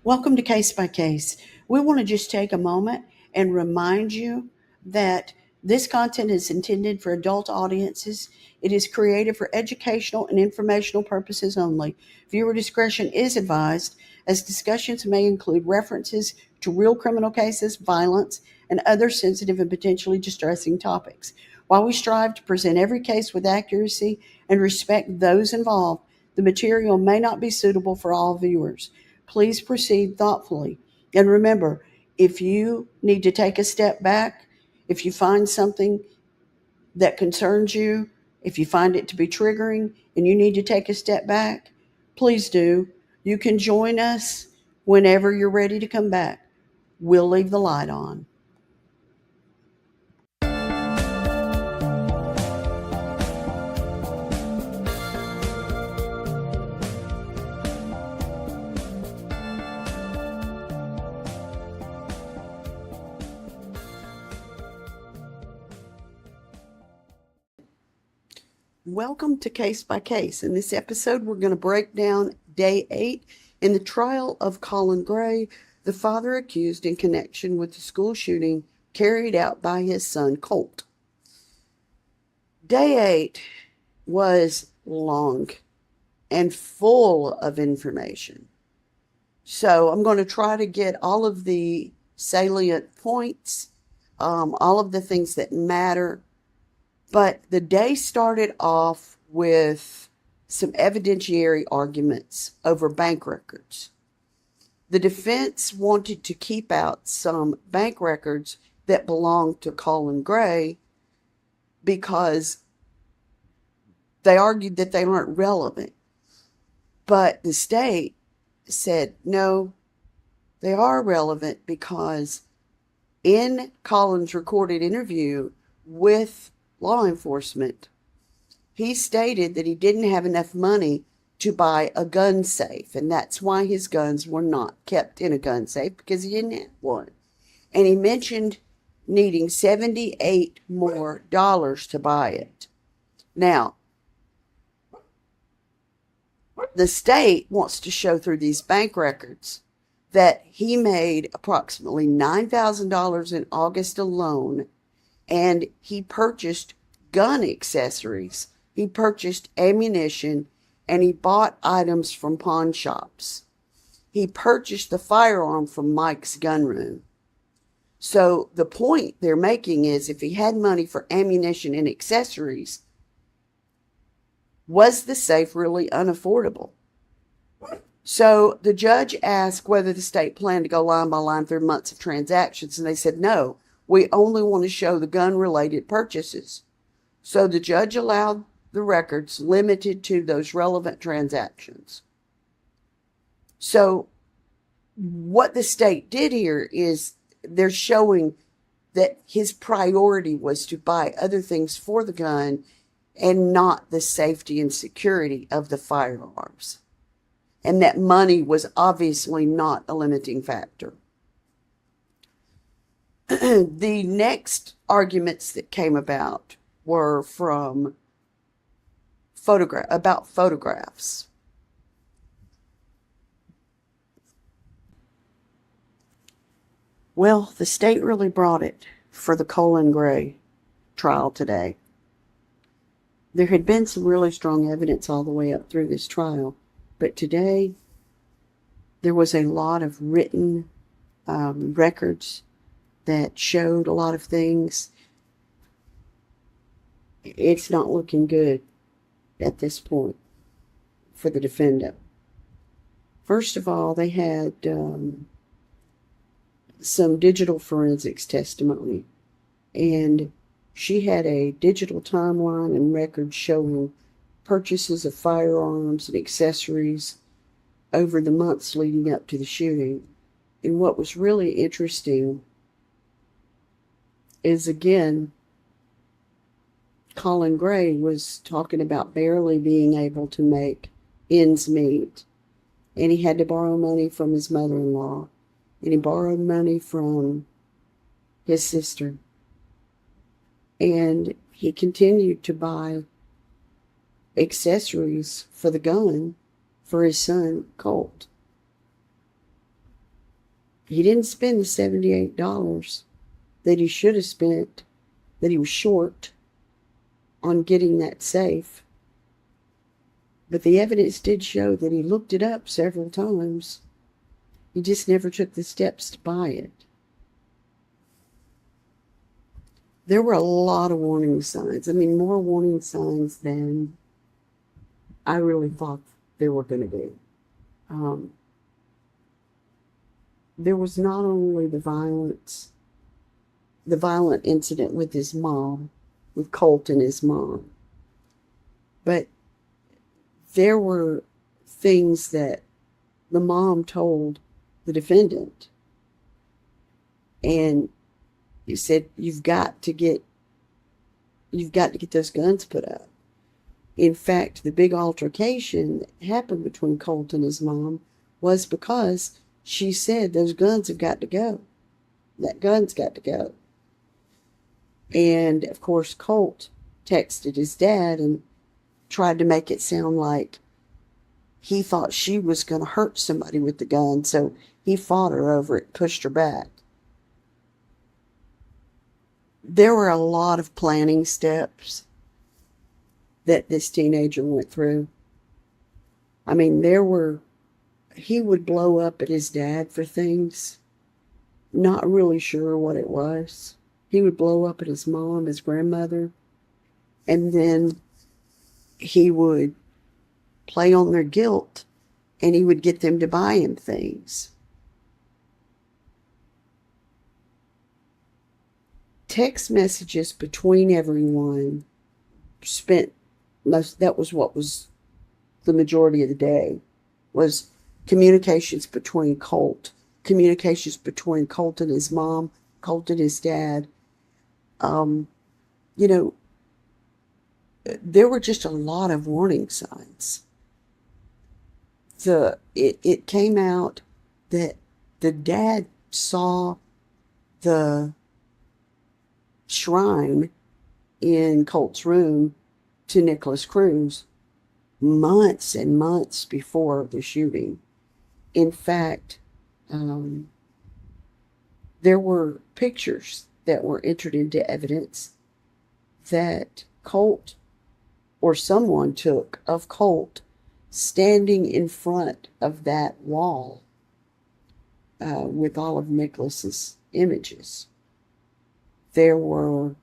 Welcome to Case by Case. We want to just take a moment and remind you that this content is intended for adult audiences. It is created for educational and informational purposes only. Viewer discretion is advised, as discussions may include references to real criminal cases, violence, and other sensitive and potentially distressing topics. While we strive to present every case with accuracy and respect those involved, the material may not be suitable for all viewers. Please proceed thoughtfully. And remember, if you need to take a step back, if you find something that concerns you, if you find it to be triggering and you need to take a step back, please do. You can join us whenever you're ready to come back. We'll leave the light on. Welcome to Case by Case. In this episode, we're going to break down Day 8 in the trial of Colin Gray, the father accused in connection with the school shooting carried out by his son, Colt. Day 8 was long and full of information. So I'm going to try to get all of the salient points, all of the things that matter. But the day started off with some evidentiary arguments over bank records. The defense wanted to keep out some bank records that belonged to Colin Gray because they argued that they weren't relevant. But the state said, no, they are relevant because in Colin's recorded interview with law enforcement, he stated that he didn't have enough money to buy a gun safe, and that's why his guns were not kept in a gun safe, because he didn't have one. And he mentioned needing $78 more to buy it. Now, the state wants to show through these bank records that he made approximately $9,000 in August alone, and he purchased gun accessories, he purchased ammunition, and he bought items from pawn shops. He purchased the firearm from Mike's gun room. So the point they're making is, if he had money for ammunition and accessories, was the safe really unaffordable? So the judge asked whether the state planned to go line by line through months of transactions, and they said no. We only want to show the gun-related purchases. So the judge allowed the records limited to those relevant transactions. So what the state did here is they're showing that his priority was to buy other things for the gun and not the safety and security of the firearms. And that money was obviously not a limiting factor. The next arguments that came about were from photographs. Well, the state really brought it for the Colin Gray trial today. There had been some really strong evidence all the way up through this trial, but today there was a lot of written records that showed a lot of things. It's not looking good at this point for the defendant. First of all, they had some digital forensics testimony, and she had a digital timeline and records showing purchases of firearms and accessories over the months leading up to the shooting. And what was really interesting is, again, Colin Gray was talking about barely being able to make ends meet. And he had to borrow money from his mother-in-law. And he borrowed money from his sister. And he continued to buy accessories for the gun for his son, Colt. He didn't spend the $78 that he should have spent, that he was short on getting that safe. But the evidence did show that he looked it up several times. He just never took the steps to buy it. There were a lot of warning signs. I mean, more warning signs than I really thought there were going to be. There was not only the violent incident with his mom, with Colt and his mom, but there were things that the mom told the defendant, and he said, you've got to get those guns put up. In fact, the big altercation that happened between Colt and his mom was because she said, those guns have got to go. That gun's got to go. And, of course, Colt texted his dad and tried to make it sound like he thought she was going to hurt somebody with the gun, so he fought her over it, pushed her back. There were a lot of planning steps that this teenager went through. I mean, he would blow up at his dad for things, not really sure what it was. He would blow up at his mom, his grandmother, and then he would play on their guilt, and he would get them to buy him things. Text messages between everyone that was what was the majority of the day, was communications between Colt and his mom, Colt and his dad. There were just a lot of warning signs. It came out that the dad saw the shrine in Colt's room to Nicholas Cruz months and months before the shooting. In fact, there were pictures that were entered into evidence that Colt or someone took of Colt standing in front of that wall with all of Nicholas's images. There were,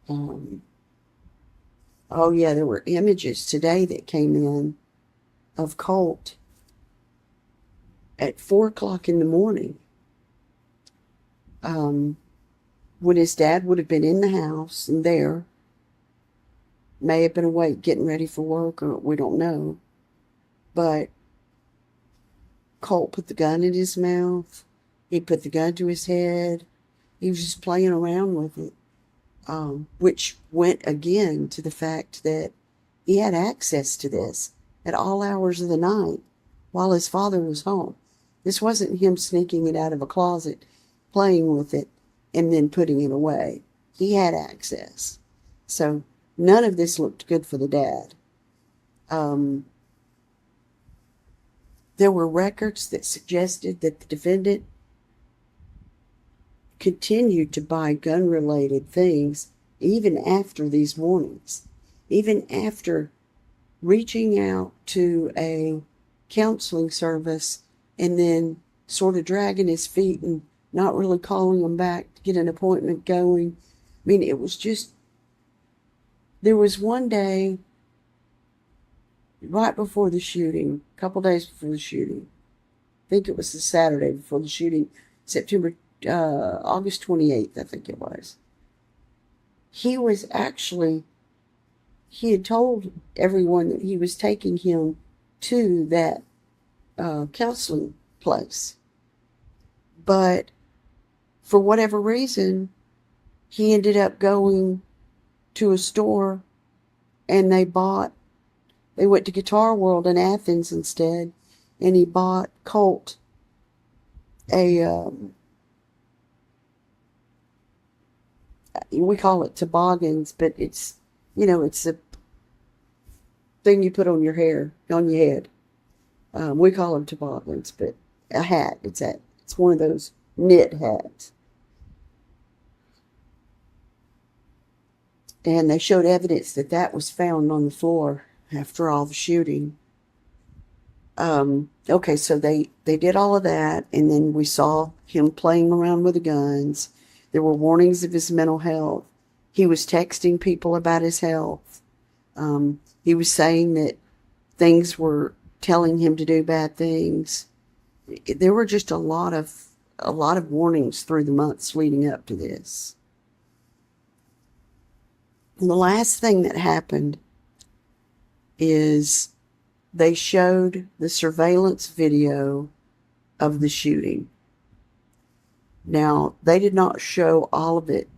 there were images today that came in of Colt at 4 o'clock in the morning, when his dad would have been in the house and there, may have been awake getting ready for work, or we don't know, but Colt put the gun in his mouth. He put the gun to his head. He was just playing around with it, which went again to the fact that he had access to this at all hours of the night while his father was home. This wasn't him sneaking it out of a closet, playing with it, and then putting it away. He had access. So none of this looked good for the dad. There were records that suggested that the defendant continued to buy gun-related things even after these warnings, even after reaching out to a counseling service and then sort of dragging his feet and not really calling them back to get an appointment going. I mean, it was just, there was one day right before the shooting, a couple days before the shooting, I think it was the Saturday before the shooting, August 28th, I think it was. He had told everyone that he was taking him to that counseling place. But for whatever reason, he ended up going to a store, and they went to Guitar World in Athens instead, and he bought Colt we call it toboggans, but it's a thing you put on your head. We call them toboggans, but a hat. It's It's one of those knit hats. And they showed evidence that that was found on the floor after all the shooting. Okay, so they did all of that, and then we saw him playing around with the guns. There were warnings of his mental health. He was texting people about his health. He was saying that things were telling him to do bad things. There were just a lot of warnings through the months leading up to this. And the last thing that happened is they showed the surveillance video of the shooting. Now, they did not show all of it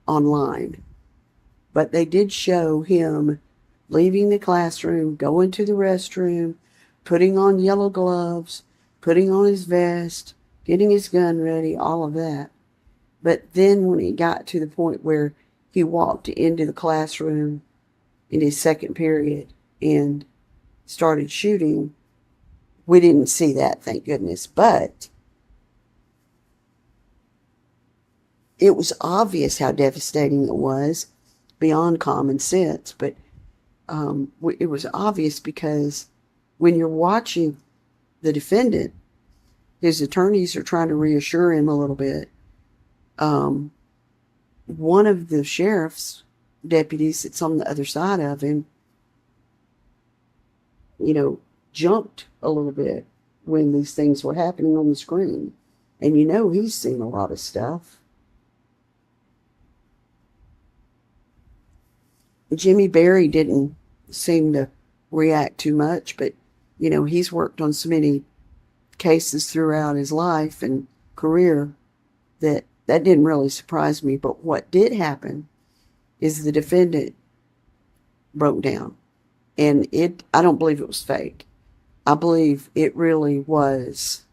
online, but they did show him leaving the classroom, going to the restroom, putting on yellow gloves, putting on his vest, getting his gun ready, all of that. But then when he got to the point where he walked into the classroom in his second period and started shooting, we didn't see that, thank goodness. But it was obvious how devastating it was, beyond common sense. But it was obvious because when you're watching the defendant, his attorneys are trying to reassure him a little bit. One of the sheriff's deputies that's on the other side of him, jumped a little bit when these things were happening on the screen. And he's seen a lot of stuff. Jimmy Berry didn't seem to react too much, but, he's worked on so many cases throughout his life and career that didn't really surprise me. But what did happen is the defendant broke down. And I don't believe it was fake. I believe it really was,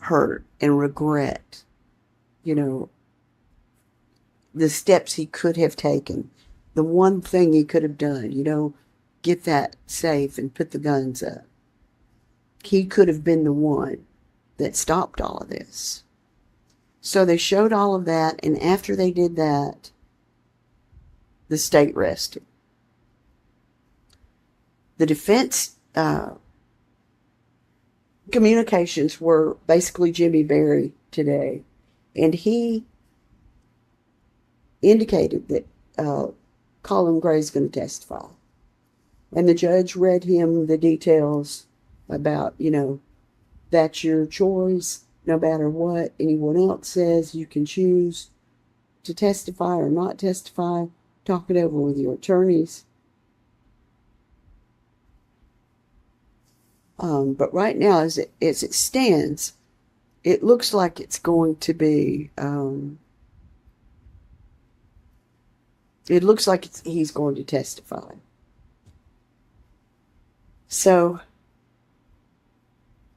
hurt and regret, the steps he could have taken, the one thing he could have done, get that safe and put the guns up. He could have been the one that stopped all of this. So they showed all of that, and after they did that, the state rested. The defense communications were basically Jimmy Berry today, and he indicated that Colin Gray is going to testify. And the judge read him the details about, that's your choice, no matter what anyone else says, you can choose to testify or not testify. Talk it over with your attorneys. But right now, as it stands, it looks like it's going to be, it looks like he's going to testify. So,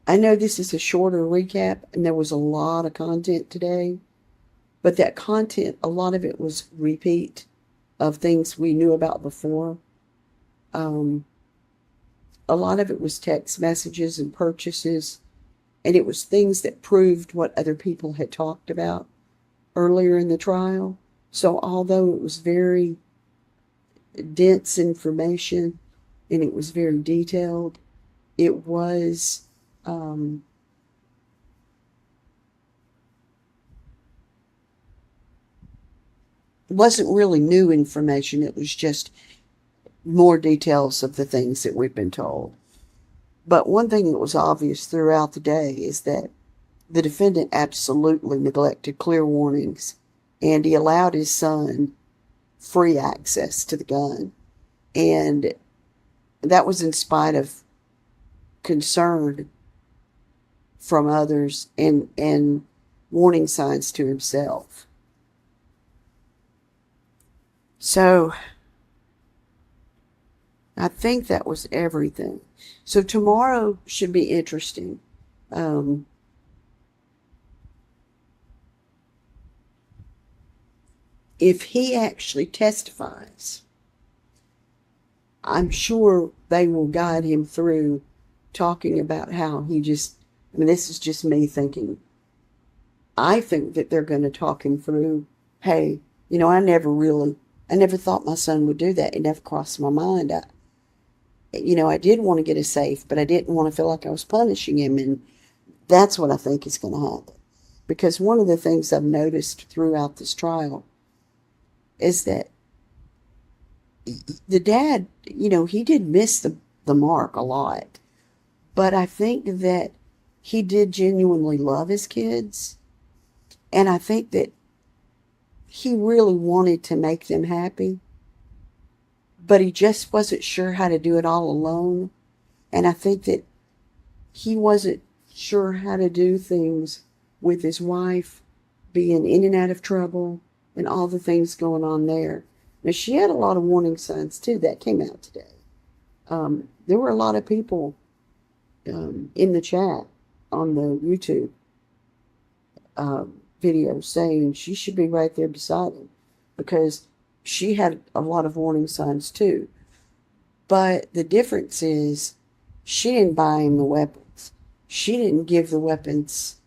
I know this is a shorter recap, and there was a lot of content today, but that content, a lot of it was repeat of things we knew about before. A lot of it was text messages and purchases, and it was things that proved what other people had talked about earlier in the trial. So although it was very dense information and it was very detailed, it was wasn't really new information. It was just more details of the things that we've been told. But one thing that was obvious throughout the day is that the defendant absolutely neglected clear warnings, and he allowed his son free access to the gun. And that was in spite of concern from others and warning signs to himself. So I think that was everything. So tomorrow should be interesting. If he actually testifies, I'm sure they will guide him through talking about how he just, I mean, this is just me thinking. I think that they're going to talk him through, hey, I never thought my son would do that. It never crossed my mind. I did want to get a safe, but I didn't want to feel like I was punishing him. And that's what I think is going to happen. Because one of the things I've noticed throughout this trial is that the dad, he did miss the mark a lot. But I think that he did genuinely love his kids. And I think that he really wanted to make them happy. But he just wasn't sure how to do it all alone. And I think that he wasn't sure how to do things with his wife being in and out of trouble and all the things going on there. Now, she had a lot of warning signs, too. That came out today. There were a lot of people in the chat on the YouTube video saying she should be right there beside him because she had a lot of warning signs, too. But the difference is she didn't buy him the weapons. She didn't give the weapons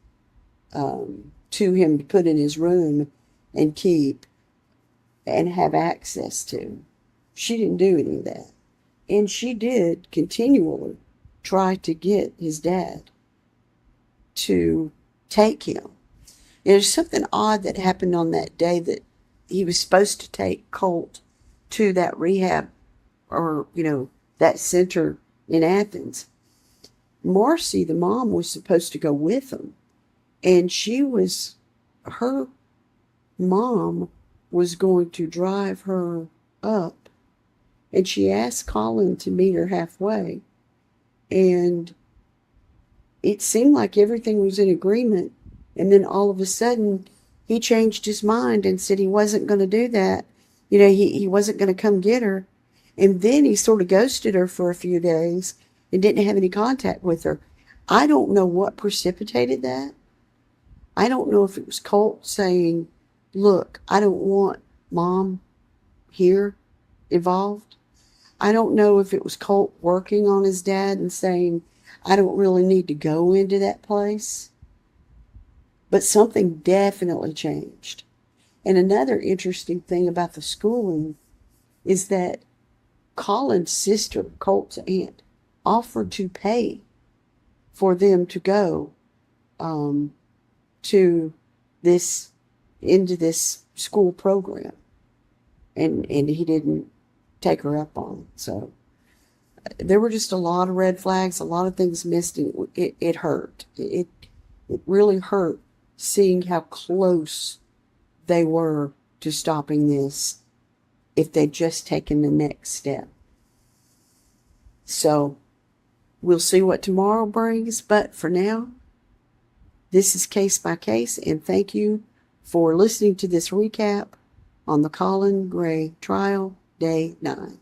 to him to put in his room and keep and have access to. She didn't do any of that. And she did continually try to get his dad to take him. There's something odd that happened on that day that he was supposed to take Colt to that rehab or, that center in Athens. Marcy, the mom, was supposed to go with him. And her mom was going to drive her up. And she asked Colin to meet her halfway. And it seemed like everything was in agreement. And then all of a sudden, he changed his mind and said he wasn't going to do that. He wasn't going to come get her. And then he sort of ghosted her for a few days and didn't have any contact with her. I don't know what precipitated that. I don't know if it was Colt saying, look, I don't want Mom here involved. I don't know if it was Colt working on his dad and saying, I don't really need to go into that place. But something definitely changed. And another interesting thing about the schooling is that Colin's sister, Colt's aunt, offered to pay for them to go into this school program. And he didn't take her up on it. So there were just a lot of red flags, a lot of things missed. And it hurt. It really hurt seeing how close they were to stopping this if they'd just taken the next step. So we'll see what tomorrow brings. But for now, this is Case by Case. And thank you for listening to this recap on the Colin Gray trial, Day 9.